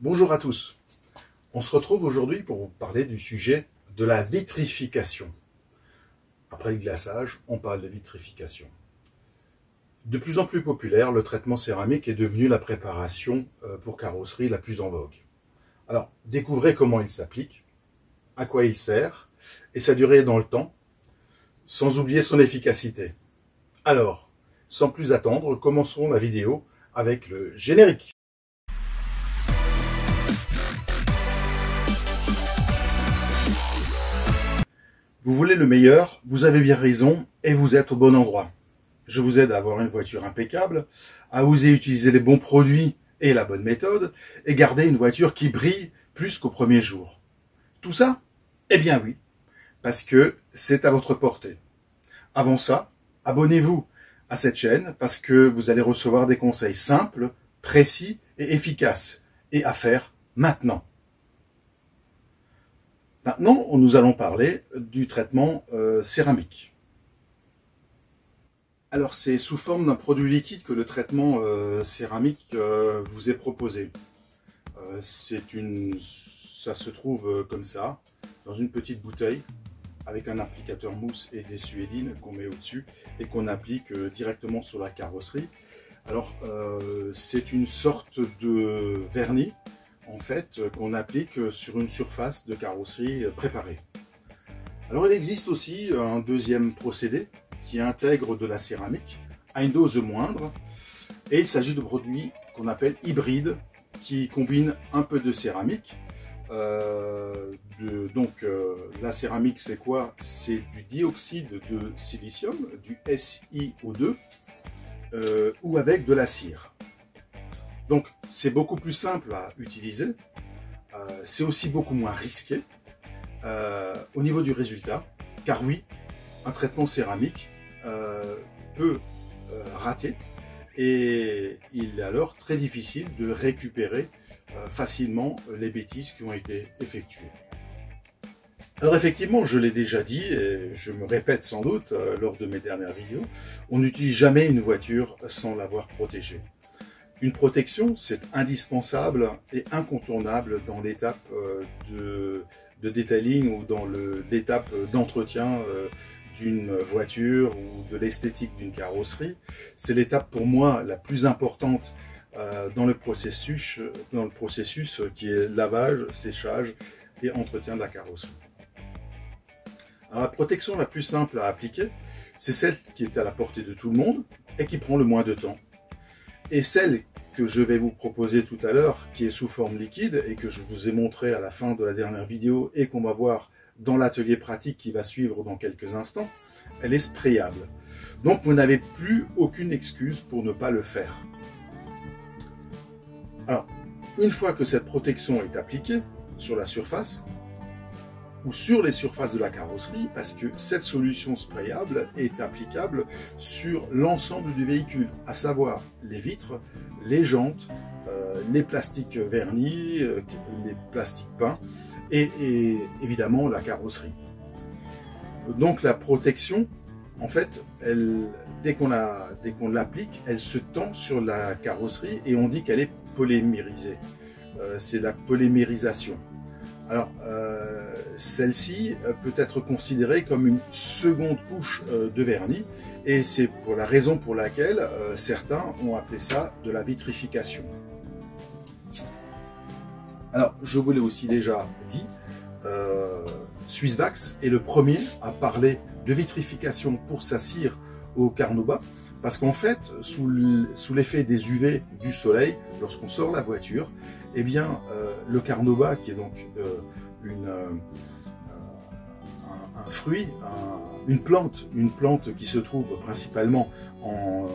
Bonjour à tous. On se retrouve aujourd'hui pour vous parler du sujet de la vitrification. Après le glaçage, on parle de vitrification. De plus en plus populaire, le traitement céramique est devenu la préparation pour carrosserie la plus en vogue. Alors, découvrez comment il s'applique, à quoi il sert et sa durée dans le temps, sans oublier son efficacité. Alors, sans plus attendre, commençons la vidéo avec le générique. Vous voulez le meilleur, vous avez bien raison et vous êtes au bon endroit. Je vous aide à avoir une voiture impeccable, à oser utiliser les bons produits et la bonne méthode, et garder une voiture qui brille plus qu'au premier jour. Tout ça? Eh bien oui, parce que c'est à votre portée. Avant ça, abonnez-vous à cette chaîne parce que vous allez recevoir des conseils simples, précis et efficaces, et à faire maintenant. Maintenant, nous allons parler du traitement céramique. Alors, c'est sous forme d'un produit liquide que le traitement céramique vous est proposé. Ça se trouve comme ça, dans une petite bouteille, avec un applicateur mousse et des suédines qu'on met au-dessus et qu'on applique directement sur la carrosserie. Alors, c'est une sorte de vernis en fait, qu'on applique sur une surface de carrosserie préparée. Alors il existe aussi un deuxième procédé qui intègre de la céramique à une dose moindre, et il s'agit de produits qu'on appelle hybrides qui combinent un peu de céramique. La céramique, c'est quoi? C'est du dioxyde de silicium, du SiO2, ou avec de la cire. Donc, c'est beaucoup plus simple à utiliser, c'est aussi beaucoup moins risqué au niveau du résultat, car oui, un traitement céramique peut rater et il est alors très difficile de récupérer facilement les bêtises qui ont été effectuées. Alors effectivement, je l'ai déjà dit et je me répète sans doute lors de mes dernières vidéos, on n'utilise jamais une voiture sans l'avoir protégée. Une protection, c'est indispensable et incontournable dans l'étape de detailing ou dans l'étape d'entretien d'une voiture ou de l'esthétique d'une carrosserie. C'est l'étape pour moi la plus importante dans le processus qui est lavage, séchage et entretien de la carrosserie. Alors, la protection la plus simple à appliquer, c'est celle qui est à la portée de tout le monde et qui prend le moins de temps. Et celle que je vais vous proposer tout à l'heure, qui est sous forme liquide et que je vous ai montré à la fin de la dernière vidéo et qu'on va voir dans l'atelier pratique qui va suivre dans quelques instants, elle est sprayable. Donc vous n'avez plus aucune excuse pour ne pas le faire. Alors, une fois que cette protection est appliquée sur la surface, ou sur les surfaces de la carrosserie, parce que cette solution sprayable est applicable sur l'ensemble du véhicule, à savoir les vitres, les jantes, les plastiques vernis, les plastiques peints et évidemment la carrosserie. Donc la protection, en fait, dès qu'on l'applique, elle se tend sur la carrosserie et on dit qu'elle est polymérisée. C'est la polymérisation. Alors, celle-ci peut être considérée comme une seconde couche de vernis et c'est pour la raison pour laquelle certains ont appelé ça de la vitrification. Alors, je vous l'ai aussi déjà dit, Swisswax est le premier à parler de vitrification pour sa cire au carnauba parce qu'en fait, sous l'effet des UV du soleil, lorsqu'on sort la voiture, eh bien, le carnauba, qui est donc un fruit, une plante qui se trouve principalement en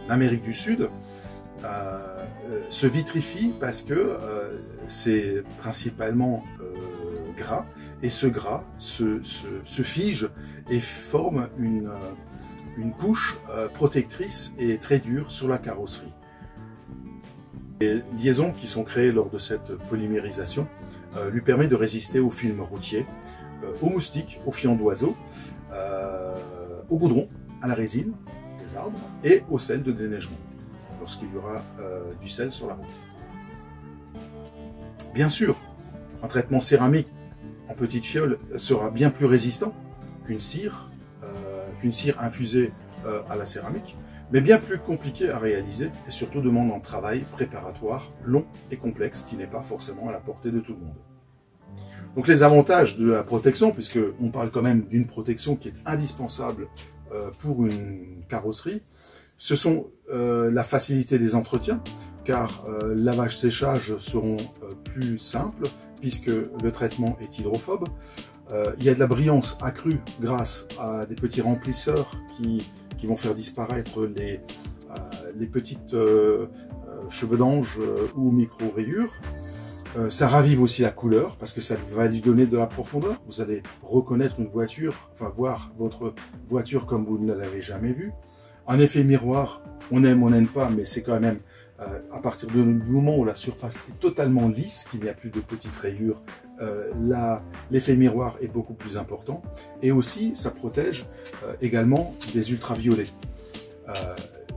Amérique du Sud, se vitrifie parce que c'est principalement gras, et ce gras se fige et forme une couche protectrice et très dure sur la carrosserie. Les liaisons qui sont créées lors de cette polymérisation lui permettent de résister aux films routiers, aux moustiques, aux fients d'oiseaux, au goudron, à la résine des arbres et au sel de déneigement, lorsqu'il y aura du sel sur la route. Bien sûr, un traitement céramique en petite fiole sera bien plus résistant qu'une cire infusée à la céramique, mais bien plus compliqué à réaliser et surtout demande un travail préparatoire long et complexe qui n'est pas forcément à la portée de tout le monde. Donc les avantages de la protection, puisque on parle quand même d'une protection qui est indispensable pour une carrosserie, ce sont la facilité des entretiens, car lavage-séchage seront plus simples puisque le traitement est hydrophobe. Il y a de la brillance accrue grâce à des petits remplisseurs qui vont faire disparaître les petites cheveux d'ange ou micro-rayures. Ça ravive aussi la couleur parce que ça va lui donner de la profondeur. Vous allez reconnaître une voiture, enfin voir votre voiture comme vous ne l'avez jamais vue. Un effet miroir, on aime, on n'aime pas, mais c'est quand même à partir du moment où la surface est totalement lisse, qu'il n'y a plus de petites rayures, l'effet miroir est beaucoup plus important. Et aussi, ça protège également des ultraviolets.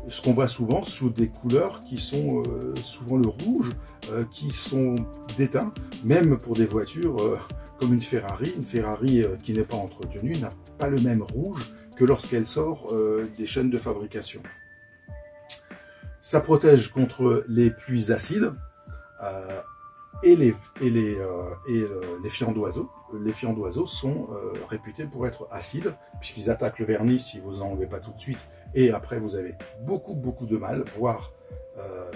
Ce qu'on voit souvent sous des couleurs qui sont souvent le rouge, qui sont d'étain, même pour des voitures comme une Ferrari. Une Ferrari qui n'est pas entretenue n'a pas le même rouge que lorsqu'elle sort des chaînes de fabrication. Ça protège contre les pluies acides et les fients d'oiseaux. Les fients d'oiseaux sont réputés pour être acides, puisqu'ils attaquent le vernis si vous n'enlevez pas tout de suite, et après vous avez beaucoup de mal, voire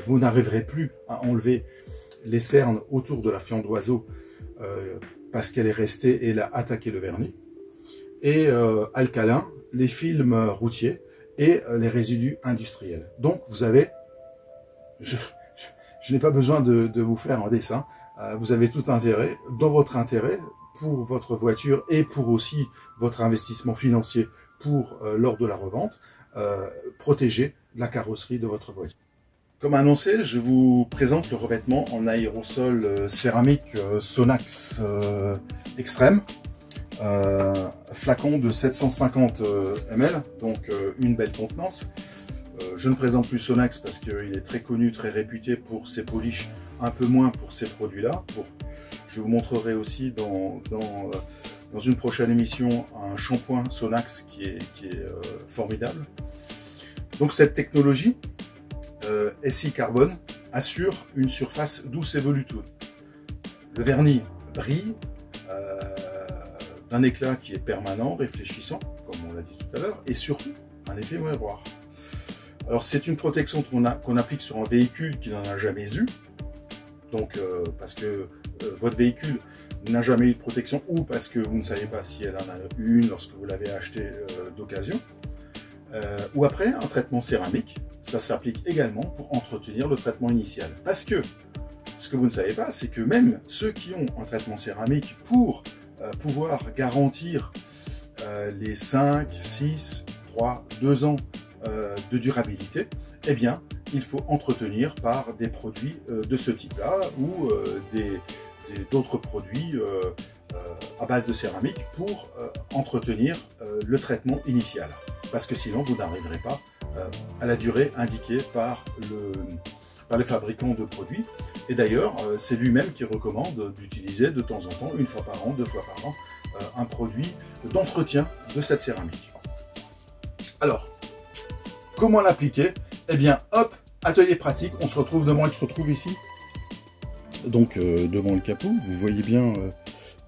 vous n'arriverez plus à enlever les cernes autour de la fiente d'oiseau parce qu'elle est restée et elle a attaqué le vernis. Et alcalin, les films routiers et les résidus industriels. Donc vous avez, je n'ai pas besoin de vous faire un dessin, vous avez tout intérêt, dans votre intérêt, pour votre voiture et pour aussi votre investissement financier pour lors de la revente, protéger la carrosserie de votre voiture. Comme annoncé, je vous présente le revêtement en aérosol céramique Sonax Extrême. Flacon de 750 ml, donc une belle contenance. Je ne présente plus Sonax parce qu'il est très connu, très réputé pour ses polishes, un peu moins pour ces produits-là. Je vous montrerai aussi dans une prochaine émission un shampoing Sonax qui est formidable. Donc cette technologie SI Carbone assure une surface douce et veloutue. Le vernis brille d'un éclat qui est permanent, réfléchissant, comme on l'a dit tout à l'heure, et surtout un effet miroir. Alors c'est une protection qu'on applique sur un véhicule qui n'en a jamais eu, donc parce que votre véhicule n'a jamais eu de protection ou parce que vous ne savez pas si elle en a une lorsque vous l'avez acheté d'occasion, ou après un traitement céramique, ça s'applique également pour entretenir le traitement initial. Parce que ce que vous ne savez pas, c'est que même ceux qui ont un traitement céramique pour pouvoir garantir les 5, 6, 3, 2 ans de durabilité, eh bien, il faut entretenir par des produits de ce type-là ou d'autres produits à base de céramique pour entretenir le traitement initial. Parce que sinon, vous n'arriverez pas à la durée indiquée par les fabricants de produits. Et d'ailleurs, c'est lui-même qui recommande d'utiliser de temps en temps, 1 fois par an, 2 fois par an, un produit d'entretien de cette céramique. Alors, comment l'appliquer? Eh bien, hop, atelier pratique, on se retrouve demain, je se retrouve ici. Donc, devant le capot, vous voyez bien,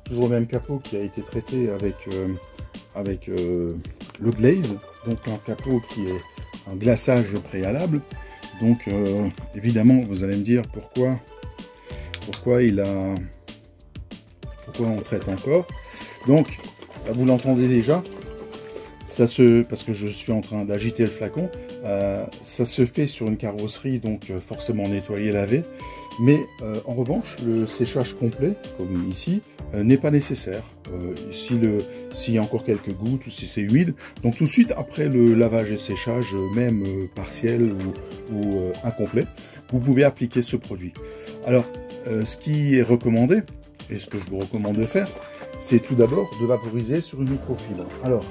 toujours le même capot qui a été traité avec le glaze, donc un capot qui est un glaçage préalable. Donc évidemment vous allez me dire pourquoi on traite encore. Donc vous l'entendez déjà, parce que je suis en train d'agiter le flacon, ça se fait sur une carrosserie, donc forcément nettoyé, lavé, mais en revanche le séchage complet, comme ici, n'est pas nécessaire s'il y a encore quelques gouttes ou si c'est humide. Donc tout de suite après le lavage et séchage, même partiel ou incomplet, vous pouvez appliquer ce produit. Alors ce qui est recommandé, et ce que je vous recommande de faire, c'est tout d'abord de vaporiser sur une microfibre. Alors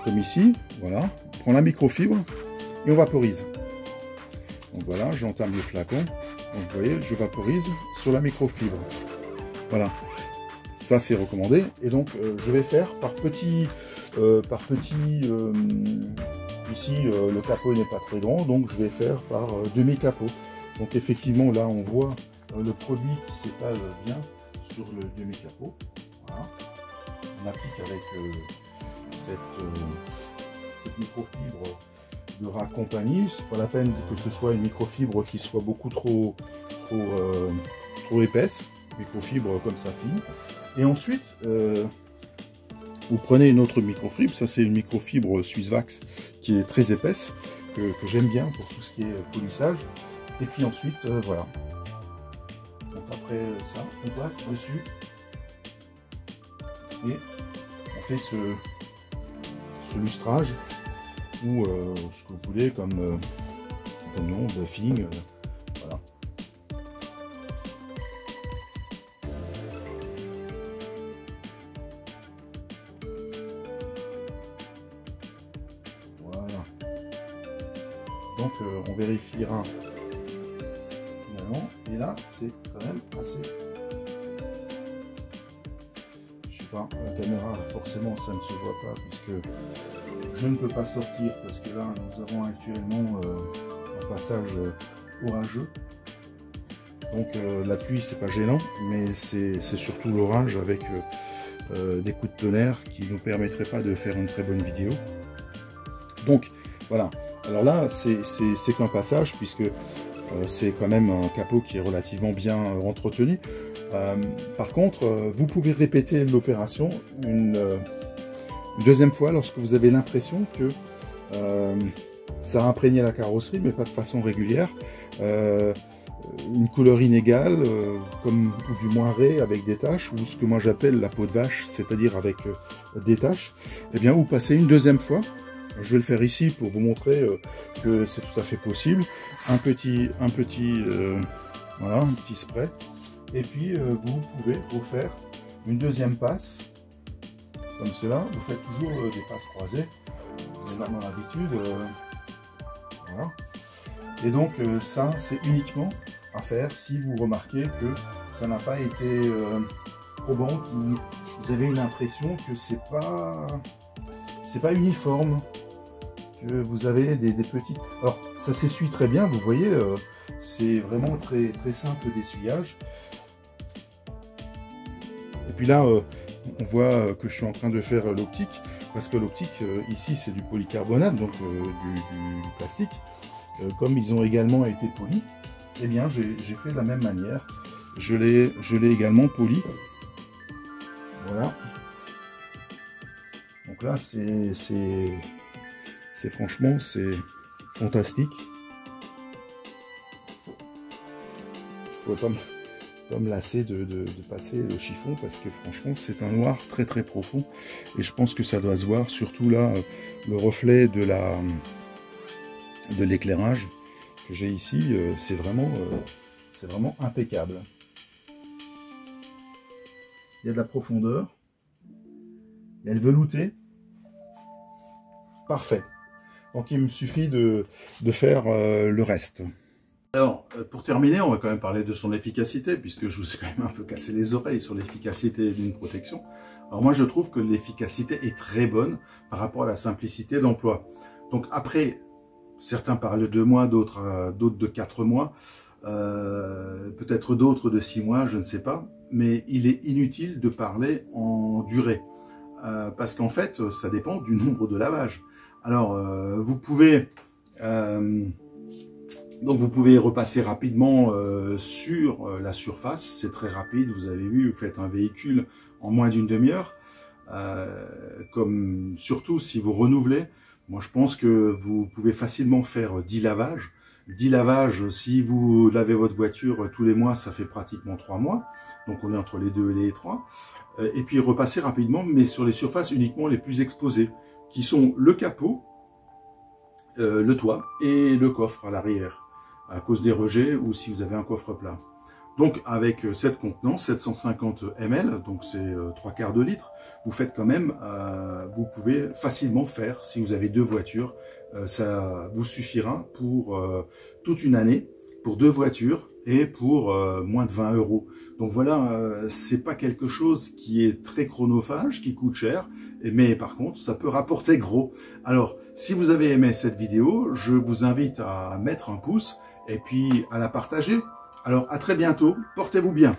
comme ici, voilà, on prend la microfibre et on vaporise. Donc voilà, j'entame le flacon. Donc vous voyez, je vaporise sur la microfibre. Voilà, ça c'est recommandé. Et donc je vais faire par petits, ici le capot n'est pas très grand, donc je vais faire par demi-capot. Donc effectivement là on voit le produit qui s'étale bien sur le demi-capot. Voilà. On applique avec cette microfibre de Rag Company. C'est pas la peine que ce soit une microfibre qui soit beaucoup trop épaisse, microfibre comme ça fine. Et ensuite vous prenez une autre microfibre, ça c'est une microfibre Swisswax qui est très épaisse, que j'aime bien pour tout ce qui est polissage. Et puis ensuite voilà. Donc après ça, on passe dessus et on fait ce lustrage ou ce que vous voulez comme nom, buffing, voilà. Voilà. Donc on vérifiera finalement, et là c'est quand même assez. Je sais pas, la caméra forcément ça ne se voit pas puisque je ne peux pas sortir parce que là nous avons actuellement un passage orageux. Donc la pluie c'est pas gênant, mais c'est surtout l'orage avec des coups de tonnerre qui ne nous permettraient pas de faire une très bonne vidéo. Donc voilà, alors là c'est qu'un passage puisque c'est quand même un capot qui est relativement bien entretenu. Par contre, vous pouvez répéter l'opération une deuxième fois lorsque vous avez l'impression que ça a imprégné la carrosserie, mais pas de façon régulière. Une couleur inégale, comme ou du moins raie avec des taches, ou ce que moi j'appelle la peau de vache, c'est-à-dire avec des taches. Eh bien, vous passez une deuxième fois. Je vais le faire ici pour vous montrer que c'est tout à fait possible. Un petit spray. Et puis vous pouvez refaire une deuxième passe, comme cela. Vous faites toujours des passes croisées. Vous avez maintenant l'habitude. Voilà. Et donc ça, c'est uniquement à faire si vous remarquez que ça n'a pas été probant, que vous avez une impression que c'est pas uniforme, que vous avez des petites. Alors ça s'essuie très bien, vous voyez, c'est vraiment très très simple d'essuyage. Et puis là, on voit que je suis en train de faire l'optique, parce que l'optique ici c'est du polycarbonate, donc du plastique. Comme ils ont également été polis, eh bien j'ai fait de la même manière. Je l'ai également poli. Voilà. Donc là c'est franchement c'est fantastique. Je ne pourrais pas me lasser de passer le chiffon parce que franchement c'est un noir très très profond et je pense que ça doit se voir, surtout là le reflet de l'éclairage que j'ai ici, c'est vraiment impeccable. Il y a de la profondeur, il y a le velouté, parfait. Donc il me suffit de faire le reste. Alors, pour terminer, on va quand même parler de son efficacité, puisque je vous ai quand même un peu cassé les oreilles sur l'efficacité d'une protection. Alors moi, je trouve que l'efficacité est très bonne par rapport à la simplicité d'emploi. Donc après, certains parlent de 2 mois, d'autres de 4 mois, peut-être d'autres de 6 mois, je ne sais pas. Mais il est inutile de parler en durée, parce qu'en fait, ça dépend du nombre de lavages. Alors, vous pouvez repasser rapidement sur la surface, c'est très rapide, vous avez vu, vous faites un véhicule en moins d'une demi-heure, comme surtout si vous renouvelez. Moi je pense que vous pouvez facilement faire 10 lavages. 10 lavages, si vous lavez votre voiture tous les mois, ça fait pratiquement 3 mois, donc on est entre les 2 et les 3. Et puis repasser rapidement, mais sur les surfaces uniquement les plus exposées, qui sont le capot, le toit et le coffre à l'arrière, à cause des rejets ou si vous avez un coffre plat. Donc avec cette contenance, 750 ml, donc c'est 3/4 de litre, vous faites quand même, vous pouvez facilement faire, si vous avez 2 voitures, ça vous suffira pour toute une année. pour 2 voitures et pour moins de 20 €. Donc voilà, c'est pas quelque chose qui est très chronophage, qui coûte cher, mais par contre, ça peut rapporter gros. Alors, si vous avez aimé cette vidéo, je vous invite à mettre un pouce et puis à la partager. Alors, à très bientôt, portez-vous bien.